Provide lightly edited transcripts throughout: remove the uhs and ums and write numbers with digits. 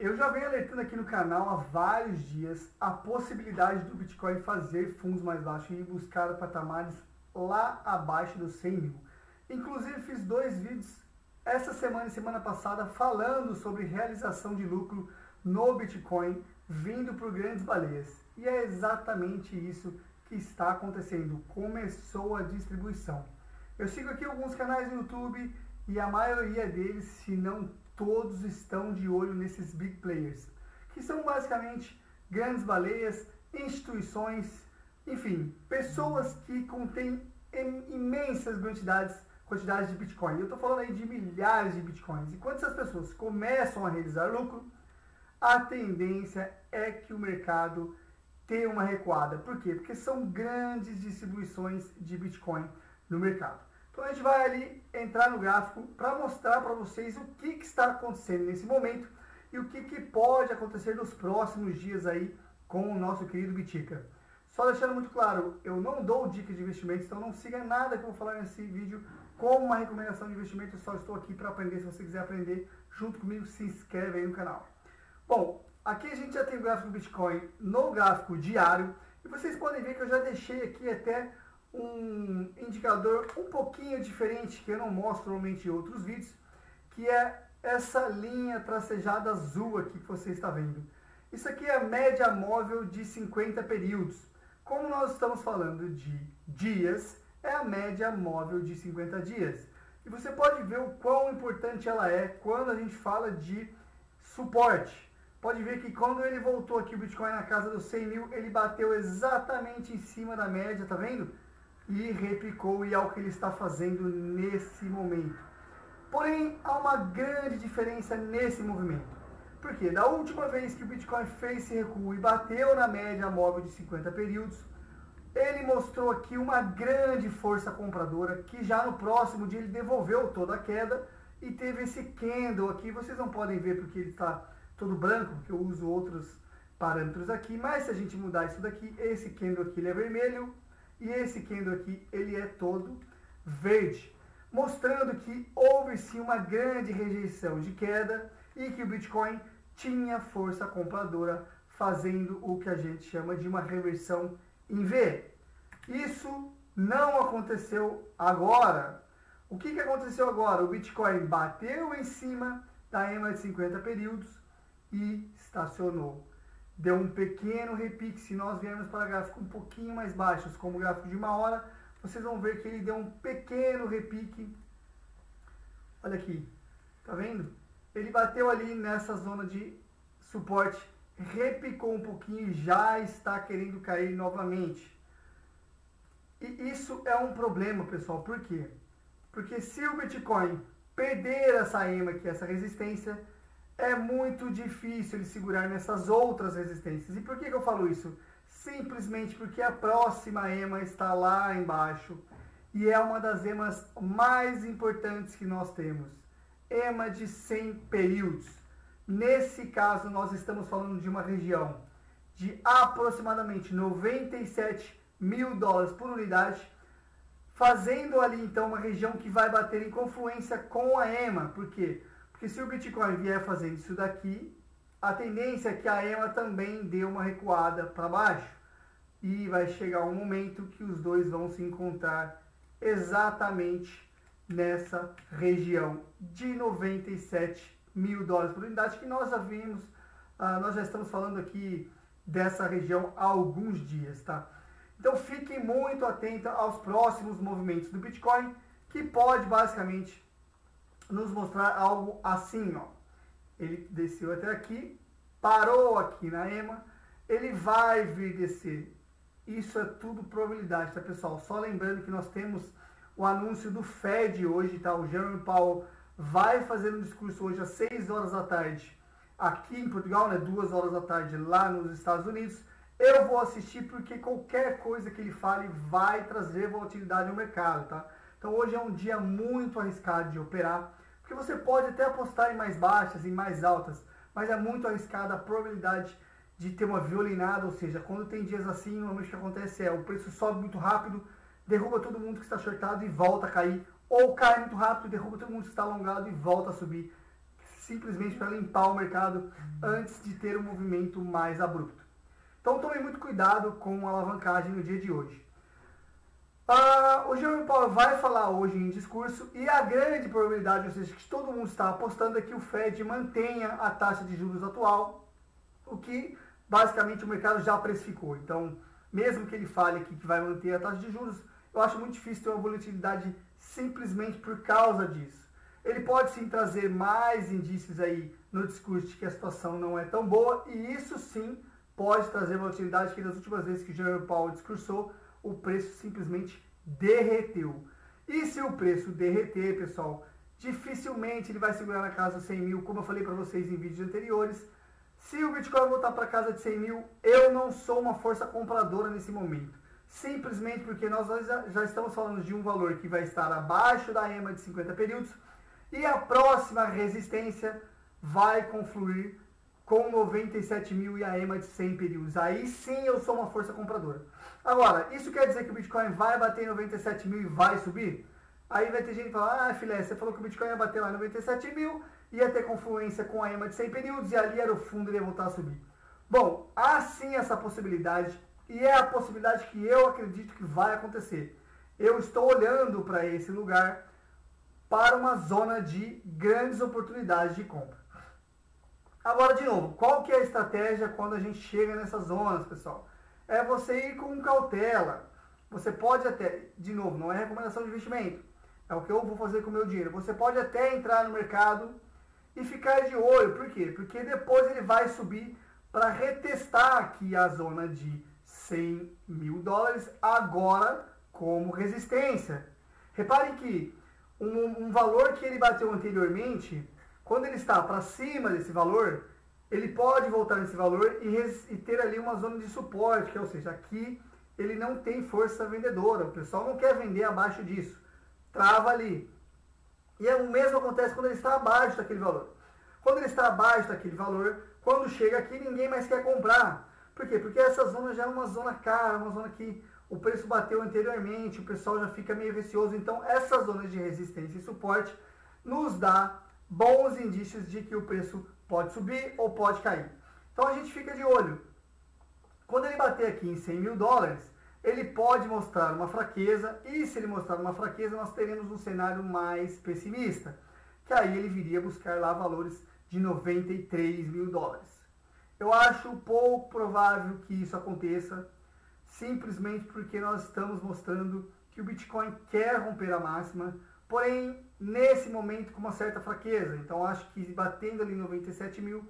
Eu já venho alertando aqui no canal há vários dias a possibilidade do Bitcoin fazer fundos mais baixos e buscar patamares lá abaixo dos 100 mil. Inclusive fiz 2 vídeos essa semana e semana passada falando sobre realização de lucro no Bitcoin vindo por grandes baleias. E é exatamente isso que está acontecendo. Começou a distribuição. Eu sigo aqui alguns canais no YouTube e a maioria deles, se não todos, estão de olho nesses big players, que são basicamente grandes baleias, instituições, enfim, pessoas que contêm imensas quantidades de Bitcoin. Eu estou falando aí de milhares de Bitcoins. E quando essas pessoas começam a realizar lucro, a tendência é que o mercado tenha uma recuada. Por quê? Porque são grandes distribuições de Bitcoin no mercado. Então a gente vai ali entrar no gráfico para mostrar para vocês o que está acontecendo nesse momento e o que pode acontecer nos próximos dias aí com o nosso querido Bitica. Só deixando muito claro, eu não dou dicas de investimentos, então não siga nada que eu vou falar nesse vídeo como uma recomendação de investimento. Eu só estou aqui para aprender. Se você quiser aprender junto comigo, se inscreve aí no canal. Bom, aqui a gente já tem o gráfico do Bitcoin no gráfico diário e vocês podem ver que eu já deixei aqui até um indicador um pouquinho diferente que eu não mostro normalmente em outros vídeos, que é essa linha tracejada azul aqui que você está vendo. Isso aqui é a média móvel de 50 períodos. Como nós estamos falando de dias, é a média móvel de 50 dias. E você pode ver o quão importante ela é quando a gente fala de suporte. Pode ver que quando ele voltou aqui o Bitcoin na casa dos 100 mil, ele bateu exatamente em cima da média, tá vendo? E repicou, e é o que ele está fazendo nesse momento. Porém, há uma grande diferença nesse movimento. Por quê? Da última vez que o Bitcoin fez esse recuo e bateu na média móvel de 50 períodos, ele mostrou aqui uma grande força compradora, que já no próximo dia ele devolveu toda a queda e teve esse candle aqui. Vocês não podem ver porque ele está todo branco, porque eu uso outros parâmetros aqui, mas se a gente mudar isso daqui, esse candle aqui ele é vermelho, e esse candle aqui, ele é todo verde, mostrando que houve sim uma grande rejeição de queda e que o Bitcoin tinha força compradora, fazendo o que a gente chama de uma reversão em V. Isso não aconteceu agora. O que aconteceu agora? O Bitcoin bateu em cima da EMA de 50 períodos e estacionou. Deu um pequeno repique. Se nós viermos para gráficos um pouquinho mais baixos, como o gráfico de 1 hora, vocês vão ver que ele deu um pequeno repique. Olha aqui, tá vendo? Ele bateu ali nessa zona de suporte, repicou um pouquinho e já está querendo cair novamente. E isso é um problema, pessoal. Por quê? Porque se o Bitcoin perder essa EMA aqui, essa resistência, é muito difícil ele segurar nessas outras resistências. E por que eu falo isso? Simplesmente porque a próxima EMA está lá embaixo e é uma das EMAs mais importantes que nós temos. EMA de 100 períodos. Nesse caso, nós estamos falando de uma região de aproximadamente 97 mil dólares por unidade, fazendo ali então uma região que vai bater em confluência com a EMA. Por quê? Porque se o Bitcoin vier fazendo isso daqui, a tendência é que a EMA também dê uma recuada para baixo. E vai chegar um momento que os dois vão se encontrar exatamente nessa região de 97 mil dólares por unidade, que nós já vimos, nós já estamos falando aqui dessa região há alguns dias, tá? Então fiquem muito atentos aos próximos movimentos do Bitcoin, que pode basicamente nos mostrar algo assim, ó. Ele desceu até aqui, parou aqui na EMA, ele vai vir descer. Isso é tudo probabilidade, tá, pessoal? Só lembrando que nós temos o anúncio do Fed hoje, tá? O Jerome Powell vai fazer um discurso hoje às 6 horas da tarde, aqui em Portugal, né? 2 horas da tarde lá nos Estados Unidos. Eu vou assistir porque qualquer coisa que ele fale vai trazer volatilidade no mercado, tá? Então hoje é um dia muito arriscado de operar, porque você pode até apostar em mais baixas, em mais altas, mas é muito arriscada a probabilidade de ter uma violinada, ou seja, quando tem dias assim, normalmente o que acontece é o preço sobe muito rápido, derruba todo mundo que está shortado e volta a cair, ou cai muito rápido, derruba todo mundo que está alongado e volta a subir. simplesmente para limpar o mercado antes de ter um movimento mais abrupto. Então tome muito cuidado com a alavancagem no dia de hoje. O Jerome Powell vai falar hoje em discurso e a grande probabilidade, ou seja, que todo mundo está apostando é que o Fed mantenha a taxa de juros atual, o que basicamente o mercado já precificou. Então, mesmo que ele fale aqui que vai manter a taxa de juros, eu acho muito difícil ter uma volatilidade simplesmente por causa disso. Ele pode sim trazer mais indícios aí no discurso de que a situação não é tão boa, e isso sim pode trazer volatilidade, que nas últimas vezes que o Jerome Powell discursou, o preço simplesmente derreteu. E se o preço derreter, pessoal, dificilmente ele vai segurar na casa dos 100 mil, como eu falei para vocês em vídeos anteriores. Se o Bitcoin voltar para casa de 100 mil, eu não sou uma força compradora nesse momento. Simplesmente porque nós já estamos falando de um valor que vai estar abaixo da EMA de 50 períodos e a próxima resistência vai confluir com 97 mil e a EMA de 100 períodos. Aí sim eu sou uma força compradora. Agora, isso quer dizer que o Bitcoin vai bater em 97 mil e vai subir? Aí vai ter gente que fala, filé, você falou que o Bitcoin ia bater lá em 97 mil, ia ter confluência com a EMA de 100 períodos e ali era o fundo e ia voltar a subir. Bom, há sim essa possibilidade e é a possibilidade que eu acredito que vai acontecer. Eu estou olhando para esse lugar para uma zona de grandes oportunidades de compra. Agora, de novo, qual que é a estratégia quando a gente chega nessas zonas, pessoal? É você ir com cautela. Você pode até, de novo, não é recomendação de investimento, é o que eu vou fazer com o meu dinheiro. Você pode até entrar no mercado e ficar de olho. Por quê? Porque depois ele vai subir para retestar aqui a zona de 100 mil dólares, agora como resistência. Reparem que um valor que ele bateu anteriormente, quando ele está para cima desse valor, ele pode voltar nesse valor e ter ali uma zona de suporte, que, ou seja, aqui ele não tem força vendedora, o pessoal não quer vender abaixo disso, trava ali. E o mesmo acontece quando ele está abaixo daquele valor. Quando ele está abaixo daquele valor, quando chega aqui ninguém mais quer comprar. Por quê? Porque essa zona já é uma zona cara, uma zona que o preço bateu anteriormente, o pessoal já fica meio receoso. Então, essa zona de resistência e suporte nos dá bons indícios de que o preço pode subir ou pode cair. Então, a gente fica de olho. Quando ele bater aqui em 100 mil dólares, ele pode mostrar uma fraqueza, e se ele mostrar uma fraqueza, nós teremos um cenário mais pessimista, que aí ele viria buscar lá valores de 93 mil dólares. Eu acho pouco provável que isso aconteça, simplesmente porque nós estamos mostrando que o Bitcoin quer romper a máxima, porém, nesse momento, com uma certa fraqueza. Então, acho que batendo ali 97 mil,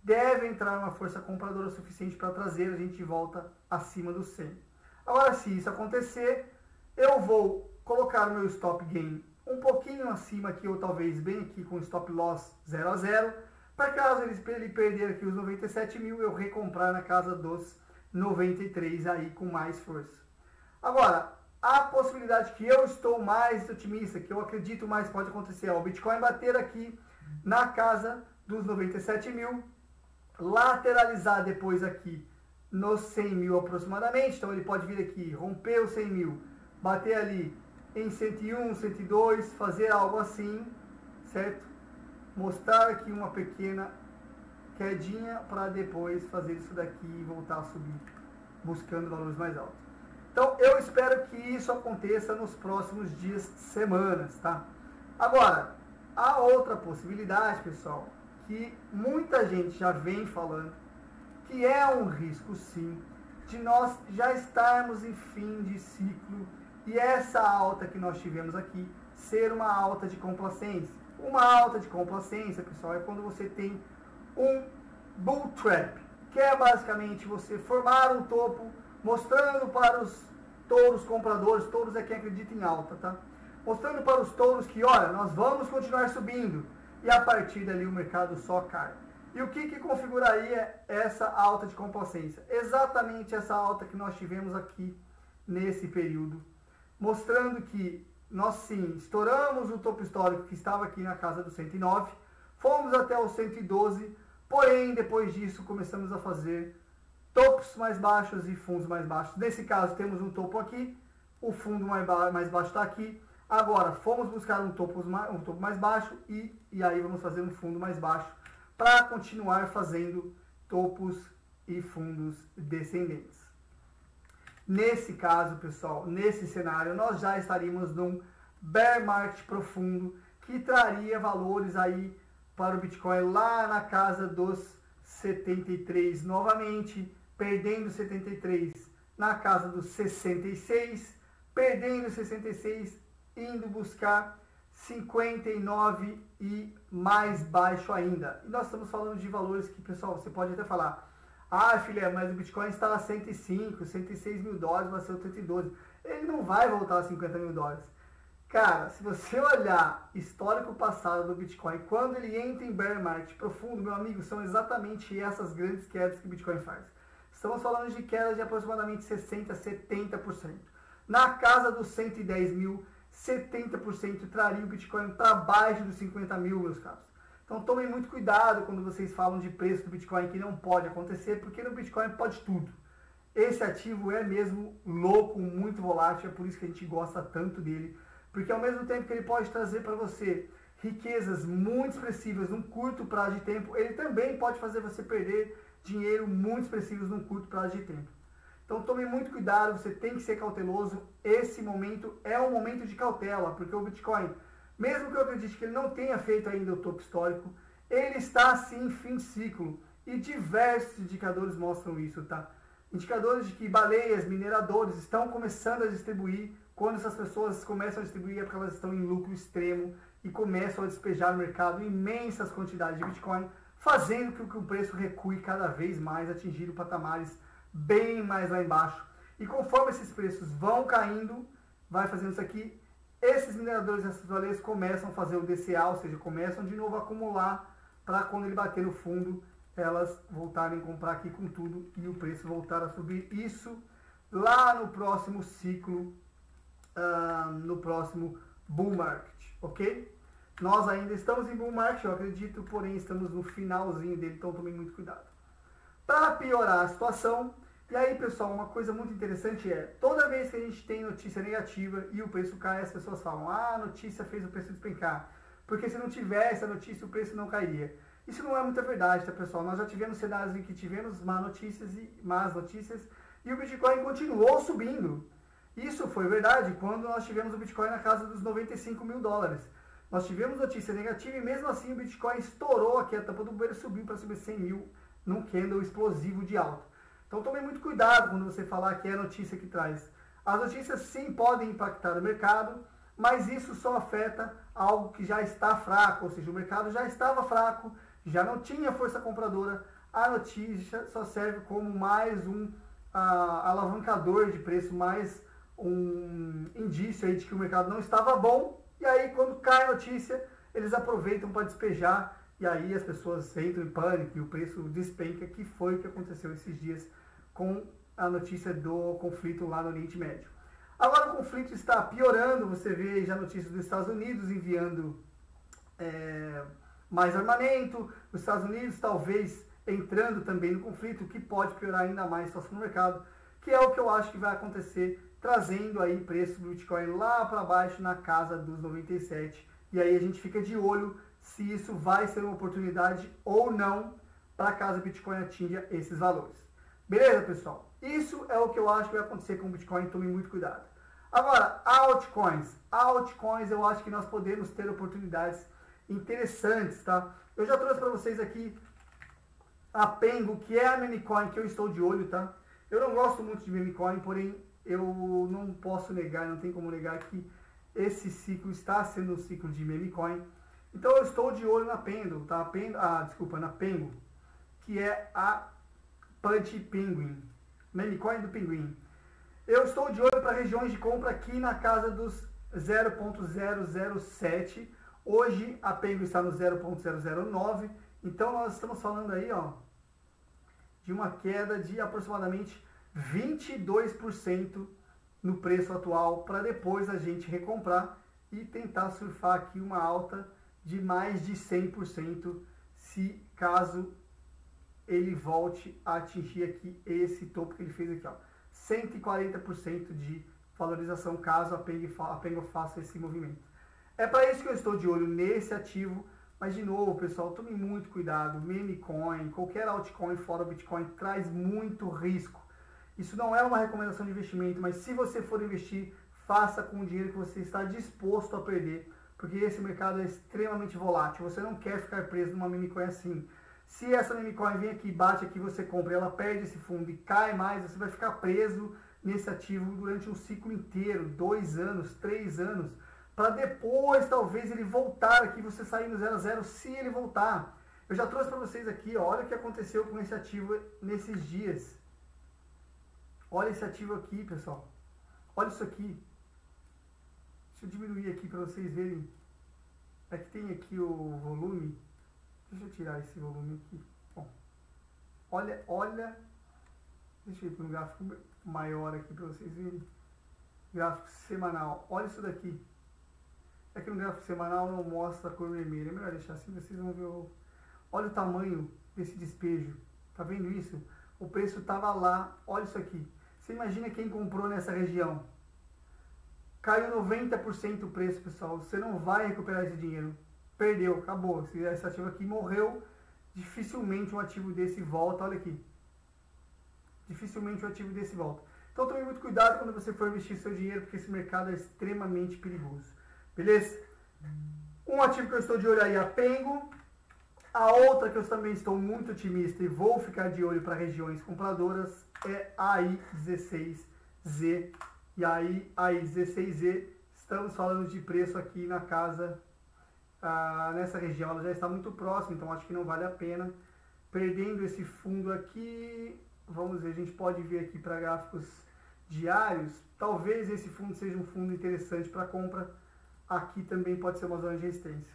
deve entrar uma força compradora suficiente para trazer a gente de volta acima dos 100. Agora, se isso acontecer, eu vou colocar o meu stop gain um pouquinho acima aqui, ou talvez bem aqui com stop loss 0 a 0, para caso ele perder aqui os 97 mil, eu recomprar na casa dos 93 aí com mais força. Agora, a possibilidade que eu estou mais otimista, que eu acredito mais pode acontecer, é o Bitcoin bater aqui na casa dos 97 mil, lateralizar depois aqui nos 100 mil aproximadamente. Então ele pode vir aqui, romper os 100 mil, bater ali em 101, 102, fazer algo assim, certo? Mostrar aqui uma pequena quedinha para depois fazer isso daqui e voltar a subir, buscando valores mais altos. Então eu espero que isso aconteça nos próximos dias, semanas, tá? Agora, a outra possibilidade, pessoal, que muita gente já vem falando, que é um risco sim, de nós já estarmos em fim de ciclo e essa alta que nós tivemos aqui ser uma alta de complacência. Uma alta de complacência, pessoal, é quando você tem um bull trap, que é basicamente você formar um topo mostrando para os touros compradores, touros é quem acredita em alta, tá? Mostrando para os touros que, olha, nós vamos continuar subindo e a partir dali o mercado só cai. E o que configuraria essa alta de complacência? Exatamente essa alta que nós tivemos aqui nesse período, mostrando que nós sim estouramos o topo histórico que estava aqui na casa do 109, fomos até o 112, porém depois disso começamos a fazer topos mais baixos e fundos mais baixos. Nesse caso temos um topo aqui, o fundo mais baixo está aqui, Agora, fomos buscar um topo mais baixo e aí vamos fazer um fundo mais baixo para continuar fazendo topos e fundos descendentes. Nesse caso, pessoal, nesse cenário, nós já estaríamos num bear market profundo que traria valores aí para o Bitcoin lá na casa dos 73 novamente, perdendo 73 na casa dos 66, perdendo 66, indo buscar 59 e mais baixo ainda. E nós estamos falando de valores que, pessoal, você pode até falar, ah, filha, mas o Bitcoin está a 105, 106 mil dólares, vai ser o 112. Ele não vai voltar a 50 mil dólares. Cara, se você olhar histórico passado do Bitcoin, quando ele entra em bear market profundo, meu amigo, são exatamente essas grandes quedas que o Bitcoin faz. Estamos falando de quedas de aproximadamente 60%, 70%. Na casa dos 110 mil, 70% traria o Bitcoin para baixo dos 50 mil, meus caros. Então tomem muito cuidado quando vocês falam de preço do Bitcoin, que não pode acontecer, porque no Bitcoin pode tudo. Esse ativo é mesmo louco, muito volátil, é por isso que a gente gosta tanto dele. Porque ao mesmo tempo que ele pode trazer para você riquezas muito expressivas num curto prazo de tempo, ele também pode fazer você perder dinheiro muito expressivo num curto prazo de tempo. Então tome muito cuidado, você tem que ser cauteloso. Esse momento é um momento de cautela, porque o Bitcoin, mesmo que eu acredite que ele não tenha feito ainda o topo histórico, ele está sim em fim de ciclo. E diversos indicadores mostram isso, tá? Indicadores de que baleias, mineradores estão começando a distribuir. Quando essas pessoas começam a distribuir é porque elas estão em lucro extremo e começam a despejar no mercado imensas quantidades de Bitcoin, fazendo com que o preço recue cada vez mais, atingindo patamares bem mais lá embaixo. E conforme esses preços vão caindo, vai fazendo isso aqui, esses mineradores, essas baleias começam a fazer o DCA, ou seja, começam de novo a acumular para quando ele bater no fundo, elas voltarem a comprar aqui com tudo e o preço voltar a subir. Isso lá no próximo ciclo, no próximo bull market, ok? Nós ainda estamos em bull market, eu acredito, porém estamos no finalzinho dele, então tomem muito cuidado. Para piorar a situação, e aí, pessoal, uma coisa muito interessante é, toda vez que a gente tem notícia negativa e o preço cai, as pessoas falam, ah, a notícia fez o preço despencar, porque se não tivesse a notícia, o preço não cairia. Isso não é muita verdade, tá, pessoal? Nós já tivemos cenários em que tivemos más notícias e o Bitcoin continuou subindo. Isso foi verdade quando nós tivemos o Bitcoin na casa dos 95 mil dólares. Nós tivemos notícia negativa e mesmo assim o Bitcoin estourou aqui a tampa do bueiro e subiu para subir 100 mil num candle explosivo de alta. Então tome muito cuidado quando você falar que é a notícia que traz. As notícias sim podem impactar o mercado, mas isso só afeta algo que já está fraco, ou seja, o mercado já estava fraco, já não tinha força compradora. A notícia só serve como mais um alavancador de preço, mais um indício aí de que o mercado não estava bom. E aí quando cai a notícia, eles aproveitam para despejar e aí as pessoas entram em pânico e o preço despenca, que foi o que aconteceu esses dias com a notícia do conflito lá no Oriente Médio. Agora o conflito está piorando, você vê já notícias dos Estados Unidos enviando mais armamento, os Estados Unidos talvez entrando também no conflito, o que pode piorar ainda mais a situação no mercado, que é o que eu acho que vai acontecer, trazendo aí preço do Bitcoin lá para baixo na casa dos 97. E aí a gente fica de olho se isso vai ser uma oportunidade ou não para caso o Bitcoin atinja esses valores. Beleza, pessoal? Isso é o que eu acho que vai acontecer com o Bitcoin, tome muito cuidado. Agora, altcoins. Altcoins eu acho que nós podemos ter oportunidades interessantes, tá? Eu já trouxe para vocês aqui a Pengo, que é a meme coin que eu estou de olho, tá? Eu não gosto muito de meme coin, porém eu não posso negar, não tem como negar que esse ciclo está sendo um ciclo de meme coin. Então eu estou de olho na Pengo, tá? Na Pengo, que é a Punch Penguin, meme coin do pinguim. Eu estou de olho para regiões de compra aqui na casa dos 0.007. Hoje a Pengo está no 0.009. Então nós estamos falando aí, ó, de uma queda de aproximadamente 22% no preço atual, para depois a gente recomprar e tentar surfar aqui uma alta de mais de 100%, se caso ele volte a atingir aqui esse topo que ele fez aqui, ó, 140% de valorização caso a Pengo faça esse movimento. É para isso que eu estou de olho nesse ativo, mas de novo, pessoal, tome muito cuidado. Meme coin, qualquer altcoin fora o Bitcoin traz muito risco. Isso não é uma recomendação de investimento, mas se você for investir, faça com o dinheiro que você está disposto a perder, porque esse mercado é extremamente volátil. Você não quer ficar preso numa meme coin assim. Se essa meme coin vem aqui, bate aqui, você compra, ela perde esse fundo e cai mais, você vai ficar preso nesse ativo durante um ciclo inteiro, 2 anos, 3 anos, para depois talvez ele voltar aqui, você sair no 0 a 0, se ele voltar. Eu já trouxe para vocês aqui, ó, olha o que aconteceu com esse ativo nesses dias. Olha esse ativo aqui, pessoal. Olha isso aqui. Deixa eu diminuir aqui para vocês verem. É que tem aqui o volume. Deixa eu tirar esse volume aqui. Bom, olha. Deixa eu ir para um gráfico maior aqui para vocês verem. Gráfico semanal. Olha isso daqui. É que no gráfico semanal não mostra a cor vermelha. É melhor deixar assim, vocês vão ver. Olha o tamanho desse despejo. Tá vendo isso? O preço estava lá. Olha isso aqui. Você imagina quem comprou nessa região. Caiu 90% o preço, pessoal. Você não vai recuperar esse dinheiro. Perdeu, acabou. Esse ativo aqui morreu. Dificilmente um ativo desse volta. Olha aqui. Dificilmente um ativo desse volta. Então tome muito cuidado quando você for investir seu dinheiro, porque esse mercado é extremamente perigoso. Beleza? Um ativo que eu estou de olho aí é a Pengo. A outra que eu também estou muito otimista e vou ficar de olho para regiões compradoras é a AI16Z. E aí, a AI16Z, estamos falando de preço aqui na casa, nessa região, ela já está muito próxima, então acho que não vale a pena. Perdendo esse fundo aqui, vamos ver, a gente pode ver aqui para gráficos diários, talvez esse fundo seja um fundo interessante para compra. Aqui também pode ser uma zona de resistência,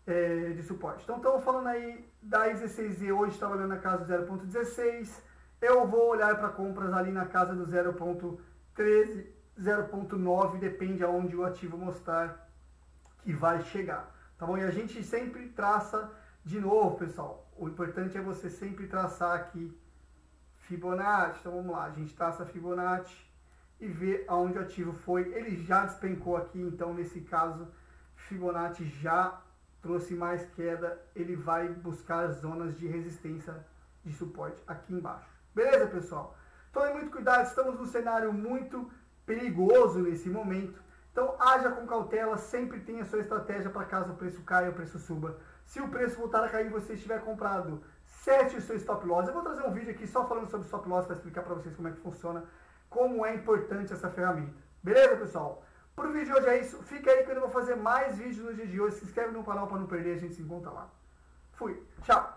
de suporte. Então estamos falando aí da AI16Z, hoje trabalhando na casa do 0.16, eu vou olhar para compras ali na casa do 0.13, 0.9, depende aonde o ativo mostrar que vai chegar, tá bom? E a gente sempre traça, de novo, pessoal, o importante é você sempre traçar aqui Fibonacci. Então vamos lá, a gente traça Fibonacci e vê aonde o ativo foi. Ele já despencou aqui, então nesse caso Fibonacci já trouxe mais queda, ele vai buscar zonas de resistência, de suporte aqui embaixo. Beleza, pessoal? Tome muito cuidado, estamos num cenário muito perigoso nesse momento. Então haja com cautela, sempre tenha a sua estratégia para caso o preço caia ou o preço suba. Se o preço voltar a cair e você estiver comprado, sete o seu stop loss. Eu vou trazer um vídeo aqui só falando sobre stop loss para explicar para vocês como é que funciona, como é importante essa ferramenta. Beleza, pessoal? Pro vídeo de hoje é isso. Fica aí que eu vou fazer mais vídeos no dia de hoje. Se inscreve no canal para não perder, a gente se encontra lá. Fui. Tchau.